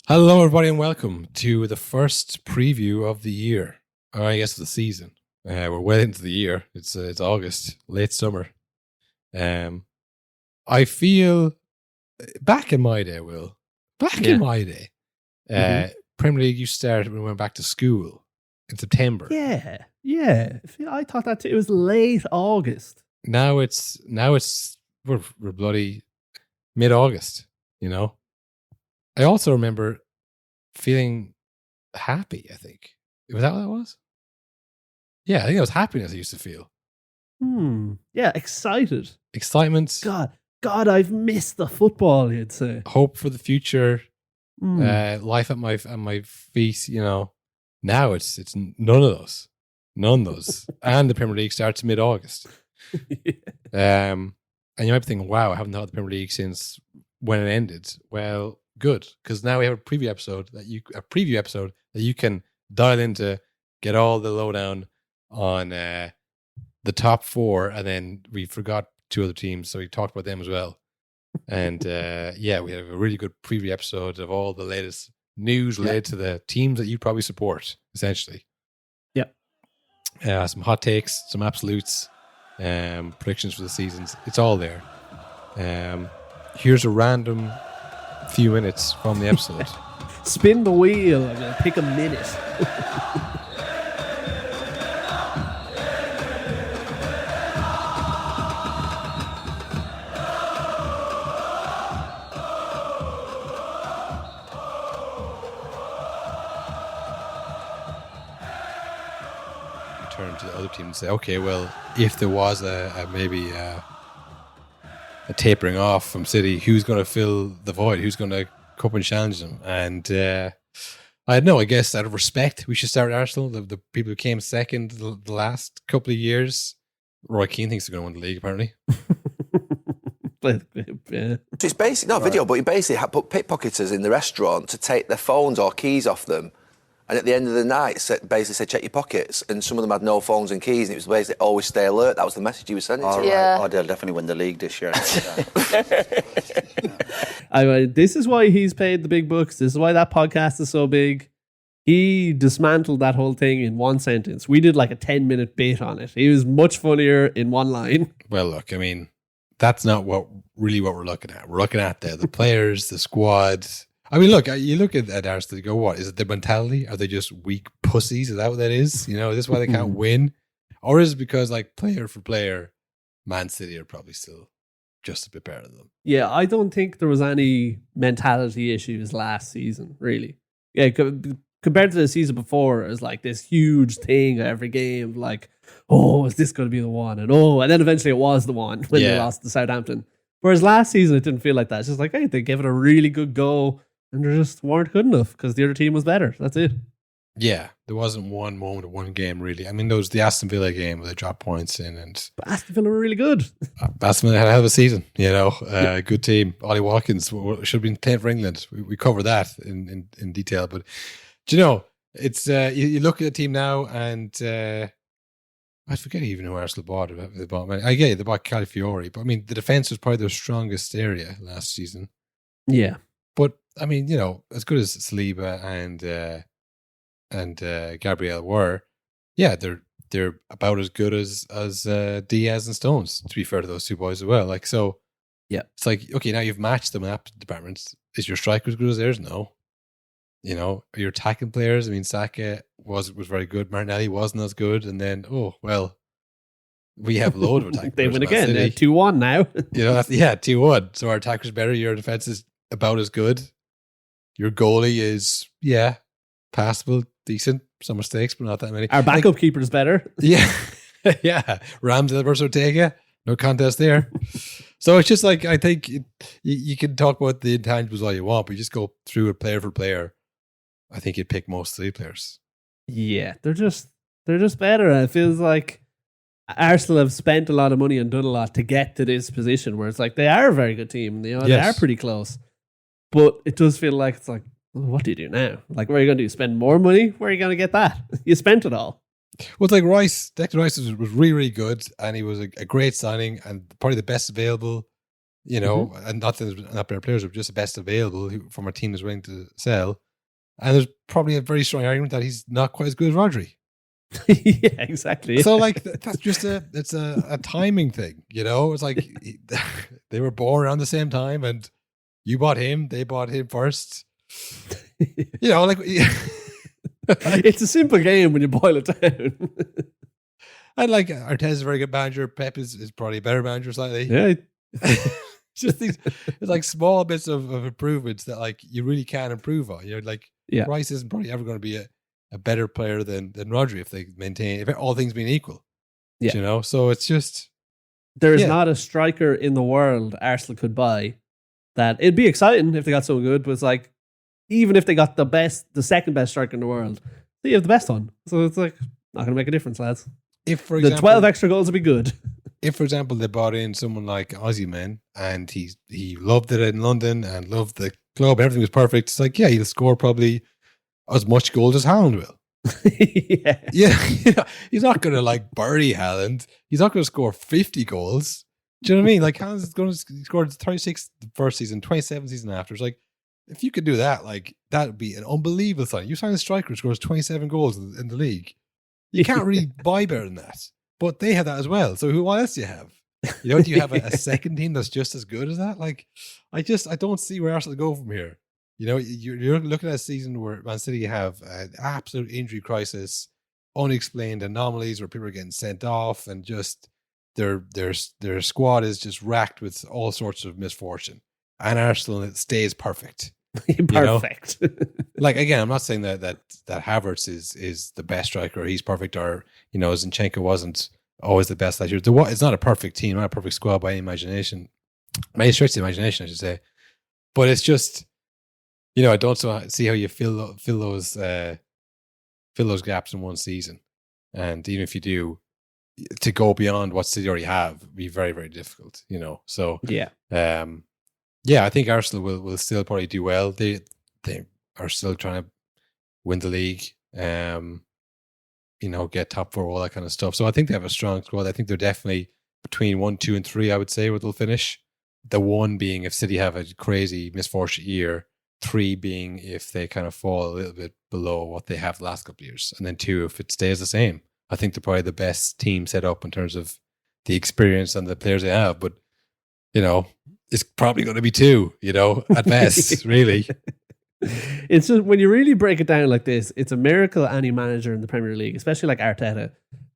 Hello, everybody, and welcome to the first preview of the year, or I guess the season. We're well into the year. It's August, late summer. I feel back in my day, Will. In my day, Premier League used to start when we went back to school in September. Yeah. I thought that too. It was late August. Now it's we're bloody mid-August. You know. I also remember feeling happy, I think. Was that what it was? Yeah, I think it was happiness I used to feel. Yeah, excited. Excitement. God, I've missed the football, you'd say. Hope for the future. Life at my feet, you know. Now it's none of those. None of those. And the Premier League starts mid-August. And you might be thinking, wow, I haven't thought of the Premier League since when it ended. Well, good, because now we have a preview episode that you can dial into, get all the lowdown on the top four, and then we forgot two other teams, so we talked about them as well. And we have a really good preview episode of all the latest news related to the teams that you probably support, essentially. Some hot takes, some absolutes, predictions for the seasons. It's all there. Here's a random few minutes from the episode. Spin the wheel. I'm going to pick a minute. Turn to the other team and say, okay, well, if there was maybe a tapering off from City, who's going to fill the void? Who's going to come up and challenge them? And I don't know, I guess out of respect, we should start with Arsenal, the people who came second the last couple of years. Roy Keane thinks they're going to win the league, apparently. So it's basically not video, but he basically had put pickpocketers in the restaurant to take their phones or keys off them. And at the end of the night, basically said, check your pockets. And some of them had no phones and keys. And it was basically, always stay alert. That was the message he was sending to them. Yeah. Oh, they'll definitely win the league this year. This is why he's paid the big bucks. This is why that podcast is so big. He dismantled that whole thing in one sentence. We did like a 10-minute bit on it. He was much funnier in one line. Well, look, I mean, that's not what we're looking at. We're looking at the players, the squad. I mean, look, you look at Arsenal, you go, what? Is it their mentality? Are they just weak pussies? Is that what that is? You know, is this why they can't win? Or is it because, like, player for player, Man City are probably still just a bit better than them? Yeah, I don't think there was any mentality issues last season, really. Yeah, compared to the season before, it was like this huge thing every game, like, oh, is this going to be the one? And then eventually it was the one when they lost to Southampton. Whereas last season, it didn't feel like that. It's just like, hey, they gave it a really good go. And they just weren't good enough because the other team was better. That's it. Yeah, there wasn't one moment or one game, really. I mean, there was the Aston Villa game where they dropped points in. But Aston Villa were really good. Aston Villa had a hell of a season, you know. Good team. Ollie Watkins should have been playing for England. We covered that in detail. But, do you know, it's you look at the team now and I forget even who Arsenal bought. I get it, they bought Calafiori. But, I mean, the defence was probably their strongest area last season. Yeah. But I mean, you know, as good as Saliba and Gabriel were, yeah, they're about as good as Diaz and Stones. To be fair to those two boys as well, like so. Yeah, it's like, okay, now you've matched them in that department. Is your striker as good as theirs? No. You know, your attacking players. I mean, Saka was very good. Martinelli wasn't as good, and then we have a load of attacking. They win again. 2-1 now. You know, 2-1. So our attacker's better. Your defense is about as good. Your goalie is, passable, decent. Some mistakes, but not that many. Our backup keeper is better. Yeah. Yeah. Ramsdale versus Ortega. No contest there. So it's just like, I think you can talk about the intangibles all you want, but you just go through it player for player. I think you'd pick most of the players. Yeah. They're just better. And it feels like Arsenal have spent a lot of money and done a lot to get to this position where it's like they are a very good team. You know, They are pretty close. But it does feel like it's like, well, what do you do now? Like, what are you going to do? Spend more money? Where are you going to get that? You spent it all. Well, it's like Declan Rice was really, really good, and he was a great signing and probably the best available you know, and not that there's not better players, but just the best available from a team that's willing to sell. And there's probably a very strong argument that he's not quite as good as Rodri. Yeah, exactly. So like that's just a timing thing, you know. It's like they were born around the same time, and you bought him, they bought him first. You know, like it's a simple game when you boil it down. And like Arteta's a very good manager. Pep is probably a better manager slightly. Yeah. Just these, it's like small bits of improvements that like you really can improve on. You know, like Rice isn't probably ever going to be a better player than Rodri if they maintain, if all things being equal. Yeah. You know, so it's just there is not a striker in the world Arsenal could buy that it'd be exciting if they got someone good, but it's like even if they got the second best striker in the world, you have the best one. So it's like not going to make a difference, lads. If for example, the 12 extra goals would be good. If, for example, they brought in someone like Osimhen and he loved it in London and loved the club, everything was perfect. It's like, yeah, he'll score probably as much goals as Haaland will. Yeah. He's not going to like bury Haaland. He's not going to score 50 goals. Do you know what I mean? Like Haaland's going to score 36 the first season, 27 season after. It's like, if you could do that, like that would be an unbelievable sign. You sign a striker who scores 27 goals in the league. You can't really buy better than that. But they have that as well. So what else do you have? You know, do you have a second team that's just as good as that? Like, I don't see where Arsenal go from here. You know, you're looking at a season where Man City have an absolute injury crisis, unexplained anomalies where people are getting sent off, and just their squad is just racked with all sorts of misfortune. And Arsenal, it stays perfect. Perfect. You know? Like, again, I'm not saying that Havertz is the best striker, or he's perfect, or, you know, Zinchenko wasn't always the best last year. It's not a perfect team, not a perfect squad by any imagination. By any stretch of the imagination, I should say. But it's just, you know, I don't see how you fill those gaps in one season. And even if you do, to go beyond what City already have would be very, very difficult, you know. So yeah, I think Arsenal will still probably do well. They are still trying to win the league, you know, get top 4, all that kind of stuff. So I think they have a strong squad. I think they're definitely between 1, 2, and 3, I would say, where they'll finish. The 1 being if City have a crazy misfortune year, 3 being if they kind of fall a little bit below what they have the last couple of years, and then 2 if it stays the same. I think they're probably the best team set up in terms of the experience and the players they have. But, you know, it's probably going to be 2, you know, at best, really. It's just, when you really break it down like this, it's a miracle any manager in the Premier League, especially like Arteta,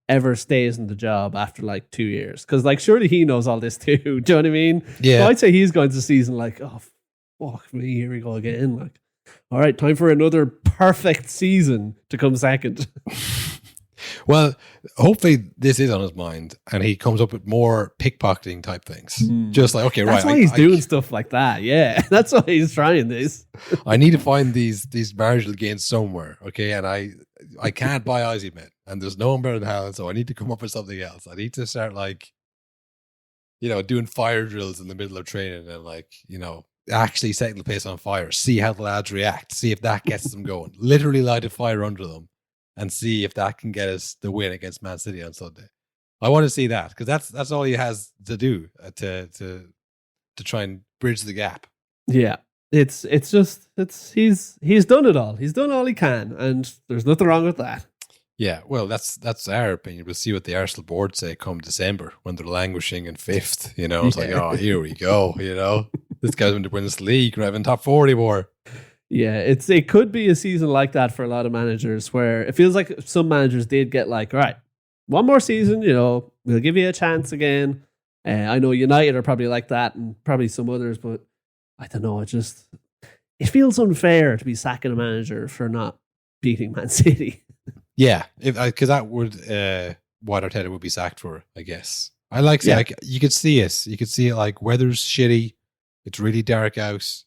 ever stays in the job after like 2 years. Because like surely he knows all this too. Do you know what I mean? Yeah. So I'd say he's going to season like, oh, fuck me, here we go again. Like, all right, time for another perfect season to come second. Well, hopefully this is on his mind and he comes up with more pickpocketing type things. Just like, okay, that's right. That's why he's doing stuff like that. Yeah, that's why he's trying this. I need to find these marginal gains somewhere, okay? And I can't buy Osimhen, and there's no one better than Haaland, so I need to come up with something else. I need to start, like, you know, doing fire drills in the middle of training and, like, you know, actually setting the place on fire, see how the lads react, see if that gets them going. Literally light a fire under them and see if that can get us the win against Man City on Sunday. I want to see that, because that's all he has to do to try and bridge the gap. Yeah, it's he's done it all. He's done all he can, and there's nothing wrong with that. Yeah, well, that's our opinion. We'll see what the Arsenal board say come December when they're languishing in 5th. You know, it's like, oh, here we go. You know, this guy's going to win this league. We're having top 4 anymore. Yeah, it could be a season like that for a lot of managers, where it feels like some managers did get like, all right, one more season, you know, we'll give you a chance again. I know United are probably like that, and probably some others, but I don't know. It feels unfair to be sacking a manager for not beating Man City. Yeah, because that would what Arteta would be sacked for, I guess. I like you could see it. You could see it, like, weather's shitty. It's really dark out.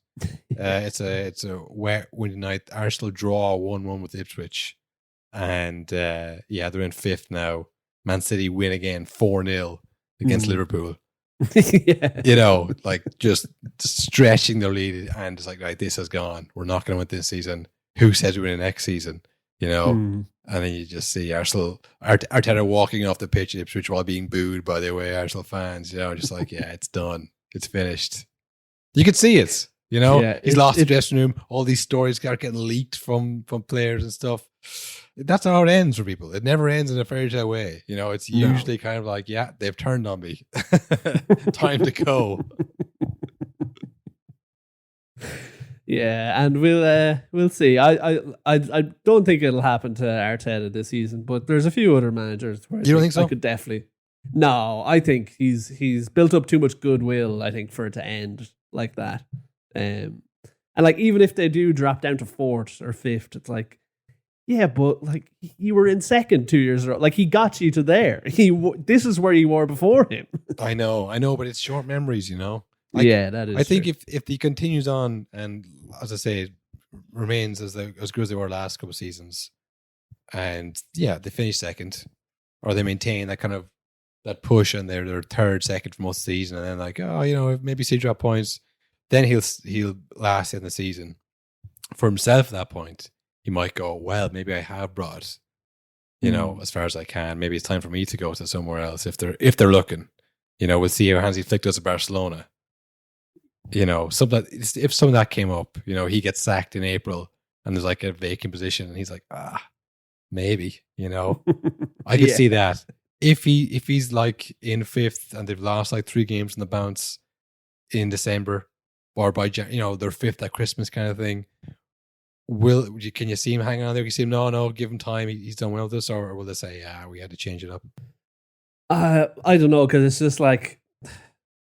It's a wet, windy night. Arsenal draw 1-1 with Ipswich, and they're in 5th now. Man City win again 4-0 against Liverpool. Yeah. You know, like, just stretching their lead, and it's like, right, this has gone. We're not going to win this season. Who says we win the next season? You know, and then you just see Arteta walking off the pitch at Ipswich while being booed by the away Arsenal fans. You know, just like, yeah, it's done. It's finished. You can see it. You know, Yeah, he's lost the dressing room. All these stories start getting leaked from players and stuff. That's how it ends for people. It never ends in a fairy tale way. You know, it's usually kind of like, yeah, they've turned on me. Time to go. Yeah, and we'll see. I don't think it'll happen to Arteta this season, but there's a few other managers where You don't think so? I could definitely. No, I think he's built up too much goodwill, I think, for it to end like that. And like, even if they do drop down to 4th or 5th, it's like, yeah, but like, you were in 2nd 2 years ago. Like, he got you to there. This is where you were before him. I know, but it's short memories, you know. Like, yeah, that is. I think if he continues on and, as I say, remains as good as they were last couple of seasons, and yeah, they finish 2nd, or they maintain that kind of that push, and they're 3rd, 2nd for most of the season, and then like, oh, you know, maybe see drop points, then he'll last in the season. For himself at that point, he might go, well, maybe I have brought, you know, as far as I can. Maybe it's time for me to go to somewhere else if they're looking. You know, we'll see how Hansi Flick does at Barcelona. You know, if some of that came up, you know, he gets sacked in April and there's like a vacant position and he's like, maybe, you know. I could see that. If he's like in 5th and they've lost like 3 games in the bounce in December, or by, you know, they're 5th at Christmas kind of thing, can you see him hanging on there? Can you see him, no, give him time, he's done well with this, or will they say, yeah, we had to change it up? I don't know, because it's just like,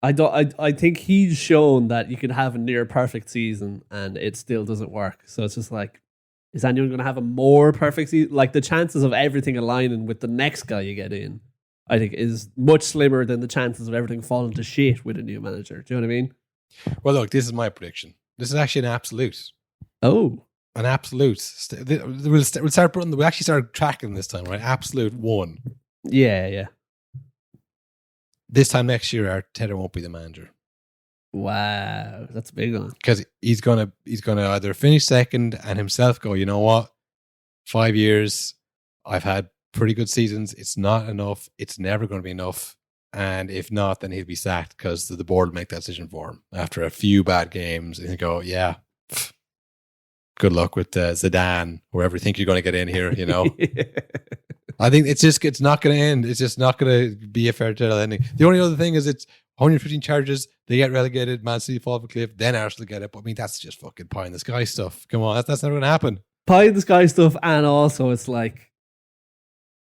I think he's shown that you can have a near perfect season and it still doesn't work. So it's just like, is anyone going to have a more perfect season? Like, the chances of everything aligning with the next guy you get in, I think, is much slimmer than the chances of everything falling to shit with a new manager. Do you know what I mean? Well, look, this is my prediction. This is actually an absolute. Oh. An absolute. We'll actually start tracking this time, right? Absolute 1. Yeah. This time next year, Arteta won't be the manager. Wow, that's a big one. Because he's gonna either finish 2nd and himself go, you know what, 5 years, I've had pretty good seasons. It's not enough. It's never going to be enough. And if not, then he'll be sacked because the board will make that decision for him after a few bad games. And he'll go, yeah, good luck with Zidane, whoever you think you're going to get in here, you know. I think it's not going to end. It's just not going to be a fair tale ending. The only other thing is it's 115 charges. They get relegated. Man City fall off a cliff. Then Arsenal get it. But I mean, that's just fucking pie in the sky stuff. Come on, that's never going to happen. Pie in the sky stuff, and also it's like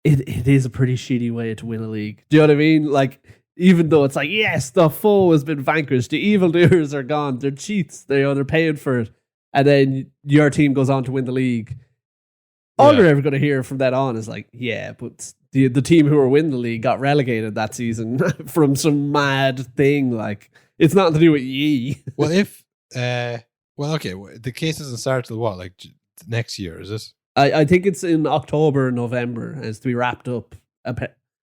it is a pretty shitty way to win a league. Do you know what I mean? Like, even though it's like, yes, the foe has been vanquished, the evildoers are gone. They're cheats. They're paying for it, and then your team goes on to win the league. All you're ever going to hear from that on is like, yeah, but the team who were winning the league got relegated that season from some mad thing. Like, it's nothing to do with ye. Well, okay. The case doesn't start till what, like next year, is it? I think it's in October, November, and it's to be wrapped up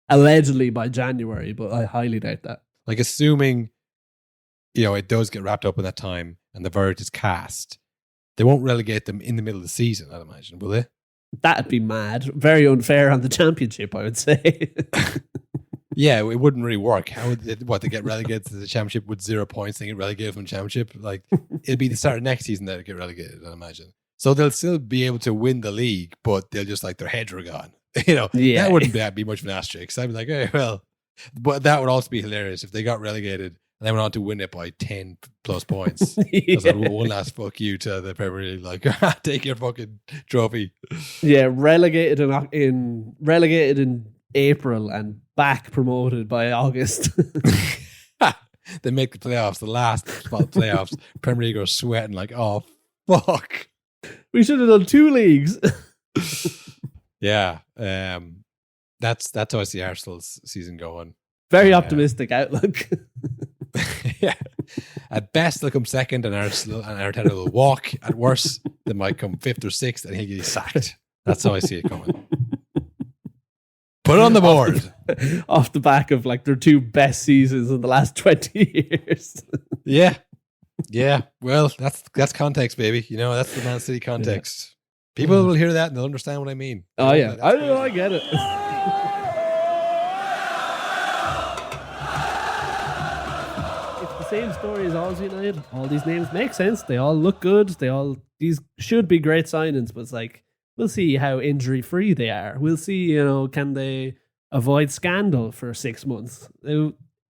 allegedly by January, but I highly doubt that. Like, assuming, you know, it does get wrapped up in that time and the verdict is cast, they won't relegate them in the middle of the season, I'd imagine, will they? That'd be mad. Very unfair on the championship, I would say. Yeah, it wouldn't really work. How would they get relegated to the championship with 0 points? They get relegated from the championship. Like, it'll be the start of next season that get relegated, I imagine. So they'll still be able to win the league, but they'll just, like, their heads are gone. You know, that wouldn't be much of an asterisk. I'd be like, hey, well, but that would also be hilarious if they got relegated and they went on to win it by 10 plus points. That's like one last fuck you to the Premier League. Like, take your fucking trophy. Yeah, relegated in April and back promoted by August. They make the playoffs, the last spot playoffs. Premier League are sweating like, oh, fuck. We should have done 2 leagues. Yeah. That's how I see Arsenal's season going. Very optimistic outlook. Yeah. At best, they'll come second, and Arteta will walk. At worst, they might come 5th or 6th, and he'll get sacked. That's how I see it coming. Put it on the board. Off the back of like their 2 best seasons in the last 20 years. Yeah. Yeah. Well, that's context, baby. You know, that's the Man City context. Yeah. People will hear that and they'll understand what I mean. Oh, yeah. I get it. same story as Alls United. All these names make sense. They all look good. These should be great signings, but it's like, we'll see how injury free they are. We'll see, can they avoid scandal for 6 months?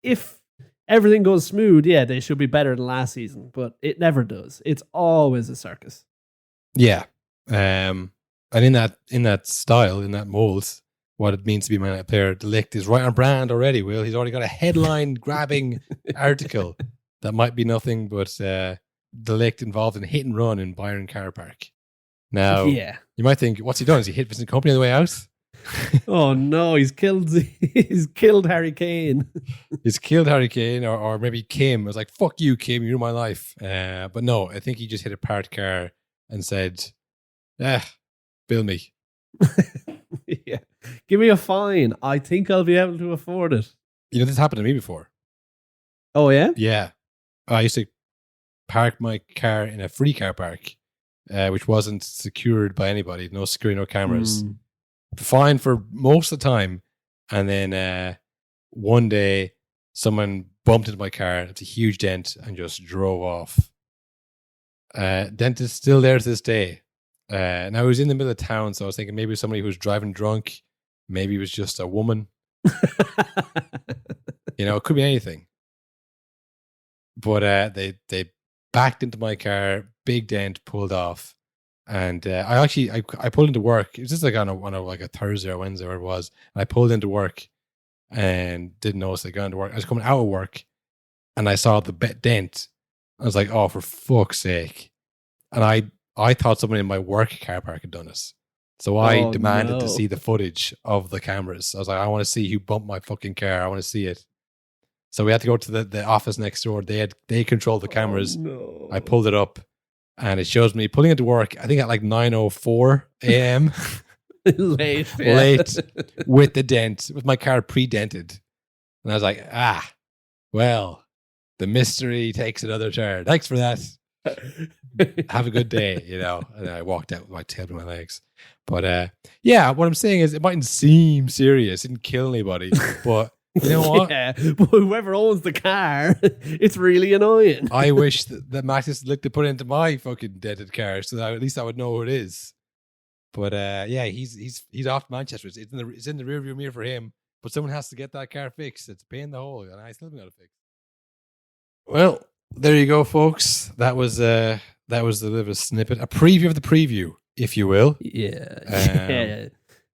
If everything goes smooth, yeah, they should be better than last season, but it never does. It's always a circus. Yeah. And in that style, in that mold, what it means to be a Man United player, the Ligt is right on brand already, Will. He's already got a headline-grabbing article that might be nothing but the Ligt involved in hit and run in Bayern car park. Now, you might think, what's he done? Has he hit Vincent Kompany on the way out? Oh no, he's killed Harry Kane. He's killed Harry Kane, or maybe Kim. I was like, fuck you, Kim, you're my life. But no, I think he just hit a parked car and said, bill me. Yeah. Give me a fine. I think I'll be able to afford it. This happened to me before. Oh, yeah? Yeah. I used to park my car in a free car park, which wasn't secured by anybody. No security, no cameras. Fine for most of the time. And then one day, someone bumped into my car. It's a huge dent and just drove off. Dent is still there to this day. Now, it was in the middle of town, so I was thinking maybe it was somebody who was driving drunk. Maybe it was just a woman. It could be anything. But they backed into my car, big dent, pulled off. And I pulled into work. It was just like on a Thursday or Wednesday, where it was. And I pulled into work and didn't notice I got into work. I was coming out of work and I saw the dent. I was like, oh, for fuck's sake. And I thought someone in my work car park had done it. So I demanded to see the footage of the cameras. I was like, I want to see who bumped my fucking car. I want to see it. So we had to go to the office next door. They controlled the cameras. No. I pulled it up and it shows me pulling into work, I think at like 9:04 a.m. Late with the dent, with my car pre-dented. And I was like, well, the mystery takes another turn. Thanks for that. Have a good day, And I walked out with my tail between my legs. But what I'm saying is, it mightn't seem serious, it didn't kill anybody, but you know what? Yeah, but whoever owns the car, it's really annoying. I wish that Mattis Ligt to put it into my fucking dented car, so that at least I would know who it is. But he's off to Manchester. It's in the rearview mirror for him. But someone has to get that car fixed. It's a pain in the hole, and I still haven't got it fixed. Well, there you go, folks. That was a little bit of a snippet, a preview of the preview, if you will. Yeah.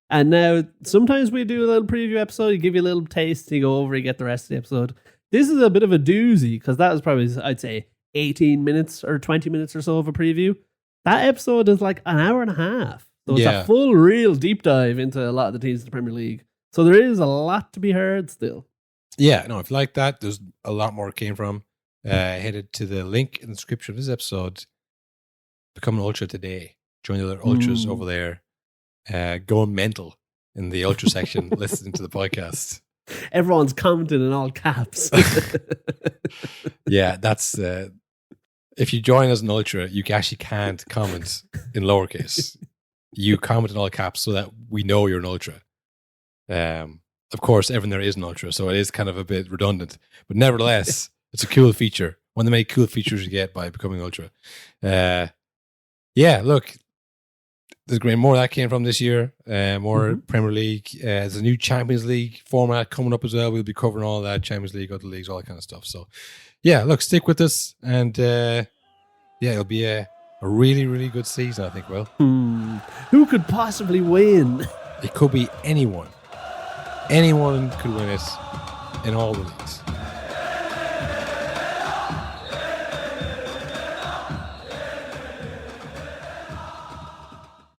And now, sometimes we do a little preview episode. You give you a little taste, you go over, you get the rest of the episode. This is a bit of a doozy, because that was probably, I'd say, 18 minutes or 20 minutes or so of a preview. That episode is like an hour and a half. So it's a full, real deep dive into a lot of the teams in the Premier League. So there is a lot to be heard still. Yeah, no, if you like that, there's a lot more it came from. Headed to the link in the description of this episode. Become an Ultra today. Join the other Ultras over there. Going mental in the Ultra section, listening to the podcast. Everyone's commenting in all caps. Yeah, that's... if you join as an Ultra, you actually can't comment in lowercase. You comment in all caps so that we know you're an Ultra. Of course, everyone there is an Ultra, so it is kind of a bit redundant. But nevertheless, it's a cool feature. One of the many cool features you get by becoming Ultra. Look, there's great more that came from this year. More Premier League. There's a new Champions League format coming up as well. We'll be covering all that, Champions League, other leagues, all that kind of stuff. So, look, stick with us. And, it'll be a really, really good season, I think, Will. Who could possibly win? It could be anyone. Anyone could win it in all the leagues.